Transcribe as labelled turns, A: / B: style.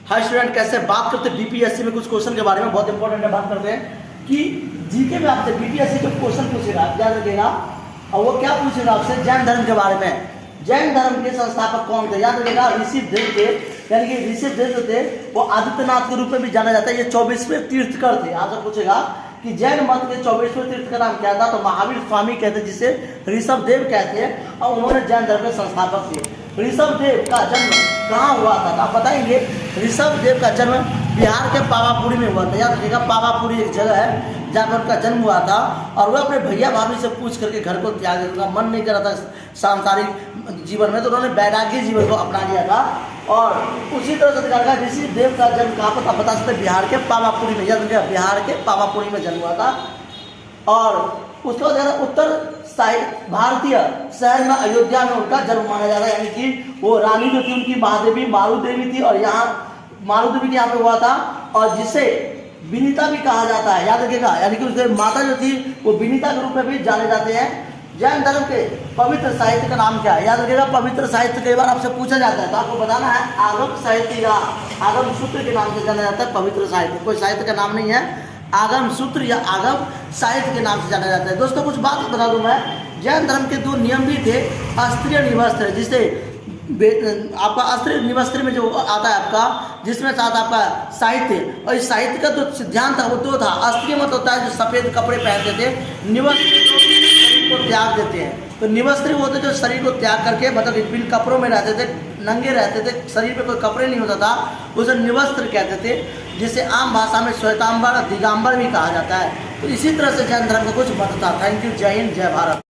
A: Hi student, कैसे बात करते हैं बीपीएससी में कुछ क्वेश्चन के बारे में, बहुत इंपॉर्टेंट है। बात करते हैं कि जीके में आपसे बीपीएससी का क्वेश्चन पूछेगा, याद रखिएगा। और वो क्या पूछेगा आपसे? जैन धर्म के बारे में। जैन धर्म के संस्थापक कौन थे? याद रखिएगा, ऋषिदेव थे। यानी कि ऋषिदेव जो थे वो आदित्यनाथ के रूप में भी जाना जाता है। ये 24वें तीर्थकर थे। आपसे पूछेगा कि जैन मत के 24वें तीर्थ का नाम क्या था, तो महावीर स्वामी कहते हैं, जिसे ऋषभदेव कहते हैं, और उन्होंने जैन धर्म के संस्थापक थे। ऋषभदेव का जन्म कहाँ हुआ था? तो आप बताएंगे। ऋषभदेव का जन्म बिहार के पावापुरी में हुआ था। याद रखिएगा, पावापुरी एक जगह है जहाँ पर उनका जन्म हुआ था। और वह अपने भैया भाभी से पूछ करके घर को त्याग दिया। उनका मन नहीं कर रहा था सांसारिक जीवन में, तो उन्होंने वैराग्य जीवन को अपना लिया था। और उसी तरह से देखा गया ऋषिदेव का जन्म कहाँ पर था? बता सकते बिहार के पावापुरी में। याद रखिएगा, बिहार के पावापुरी में जन्म हुआ था। और उसके बाद उत्तर साइड भारतीय शहर में अयोध्या में उनका जन्म माना जाता है। यानी कि वो रानी जो थी उनकी महादेवी मारू देवी थी, और यहाँ मारू देवी यहाँ पे हुआ था, और जिसे विनीता भी कहा जाता है। याद रखिएगा, यानी कि उसके माता जो थी वो विनीता के रूप में भी जाने जाते हैं। जैन धर्म के पवित्र साहित्य का नाम क्या है? याद रखिएगा, पवित्र साहित्य कई बार आपसे पूछा जाता है, तो आपको बताना है आगम साहित्य या आगम सूत्र के नाम से जाना जाता है। पवित्र साहित्य कोई साहित्य का नाम नहीं है, आगम सूत्र या आगम साहित्य के नाम से जाना जाता है। दोस्तों कुछ बात बता दूं मैं, जैन धर्म के दो नियम भी थे। अस्त्रीय निवस्त्र, जिसे आपका अस्त्रीय निवस्त्र में जो आता है आपका, जिसमें साथ आपका साहित्य, और इस साहित्य का जो सिद्धांत था वो दो था। अस्त्रीय मत होता है जो सफेद कपड़े पहनते थे, निवस्त्र जो शरीर को त्याग देते हैं। तो निवस्त्री वो होते जो शरीर को त्याग करके, मतलब बिन कपड़ों में रहते थे, नंगे रहते थे, शरीर पे कोई कपड़े नहीं होता था, उसे निवस्त्र कहते थे, जिसे आम भाषा में श्वेतांबर दिगंबर भी कहा जाता है। तो इसी तरह से जैन धर्म का कुछ मत था। थैंक यू, जय हिंद, जय भारत।